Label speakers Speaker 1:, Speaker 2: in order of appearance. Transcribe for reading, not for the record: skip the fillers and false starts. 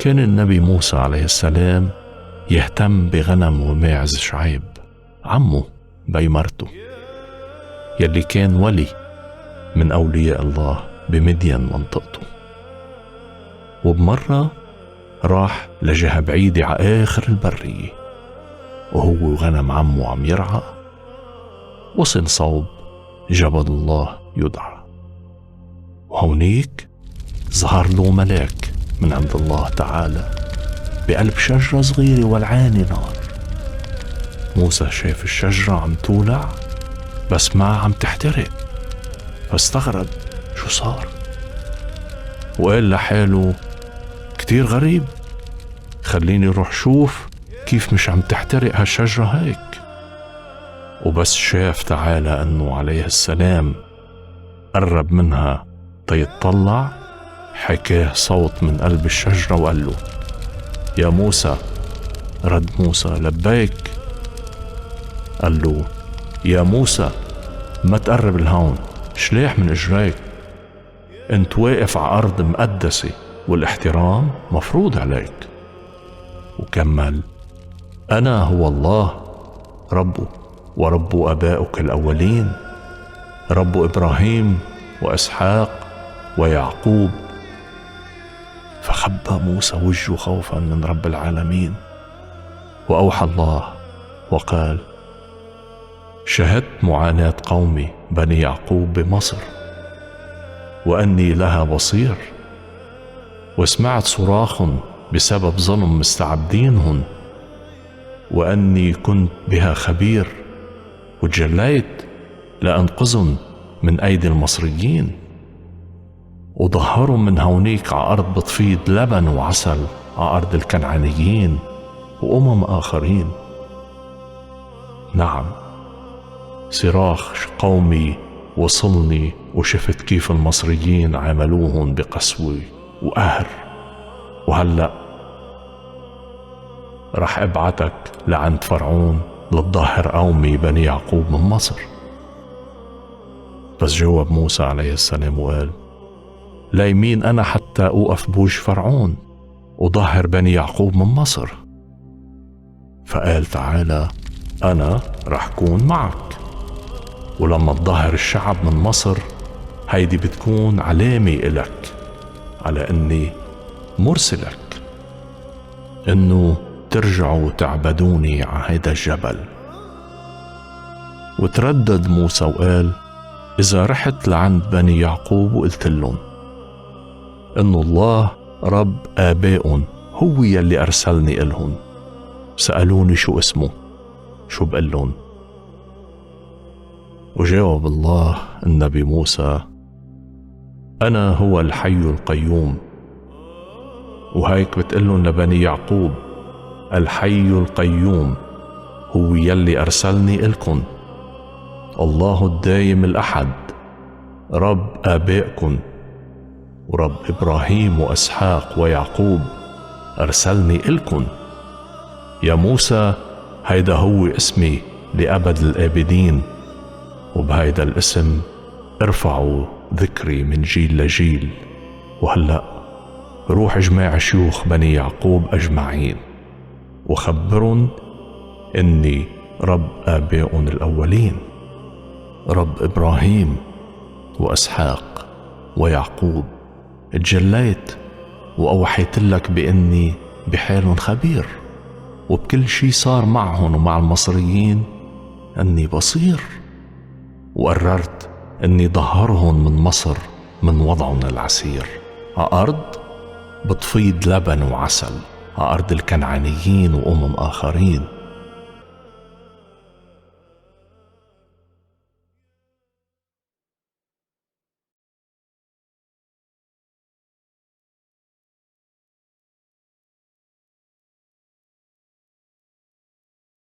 Speaker 1: كان النبي موسى عليه السلام يهتم بغنم وماعز شعيب عمه بيمرته، يلي كان ولي من أولياء الله بمدين منطقته. وبمرة راح لجهة بعيدة على آخر البرية، وهو وغنم عمه عم يرعى، وصل صوب جبل الله يدعى، وهونيك ظهر له ملاك من عند الله تعالى بقلب شجرة صغيرة والعاني نار. موسى شاف الشجرة عم تولع بس ما عم تحترق، فاستغرب شو صار، وقال لحاله كتير غريب، خليني روح شوف كيف مش عم تحترق هالشجرة هيك. وبس شاف تعالى أنه عليه السلام قرب منها تيطلع، حكاه صوت من قلب الشجرة وقال له يا موسى. رد موسى لبيك. قال له يا موسى ما تقرب لهون، شليح من اجريك، انت واقف على أرض مقدسة والاحترام مفروض عليك. وكمل أنا هو الله ربه ورب آبائك الأولين، رب إبراهيم وإسحاق ويعقوب. فخبى موسى وجهه خوفا من رب العالمين، وأوحى الله وقال شهدت معاناة قومي بني يعقوب بمصر، وأني لها بصير، وسمعت صراخ بسبب ظلم مستعبدينهن، وأني كنت بها خبير، وتجليت لأنقذن من أيدي المصريين، وظهروا من هونيك على أرض بتفيض لبن وعسل، على أرض الكنعانيين آخرين. نعم، صراخ قومي وصلني، وشفت كيف المصريين عملوهن بقسوة وقهر، وهلأ رح ابعتك لعند فرعون لتطهر قومي بني يعقوب من مصر. بس جاوب موسى عليه السلام وقال لا يمين أنا حتى أوقف بوج فرعون وظهر بني يعقوب من مصر. فقال تعالى أنا رح كون معك، ولما تظهر الشعب من مصر هيدي بتكون علامة إلك على أني مرسلك، أنه ترجعوا تعبدوني على هيدا الجبل. وتردد موسى وقال إذا رحت لعند بني يعقوب وقلت لهم إنه الله رب آبائهم هو يلي أرسلني إلهم، سألوني شو اسمه، شو بقول لهم؟ وجاوب الله النبي موسى أنا هو الحي القيوم. وهيك بتقلن لبني يعقوب الحي القيوم هو يلي أرسلني إلكن، الله الدايم الأحد، رب آبائكن ورب إبراهيم وإسحاق ويعقوب أرسلني إلكن. يا موسى هيدا هو اسمي لأبد الآبدين، وبهيدا الاسم ارفعوا ذكري من جيل لجيل. وهلأ روح اجماع شيوخ بني يعقوب أجمعين وخبرن إني رب آبائهم الأولين، رب إبراهيم وإسحاق ويعقوب، اتجليت وأوحيت لك بإني بحالهم خبير، وبكل شي صار معهم ومع المصريين أني بصير، وقررت أني ظهرهم من مصر من وضعهم العسير على أرض بتفيض لبن وعسل، على أرض الكنعانيين آخرين.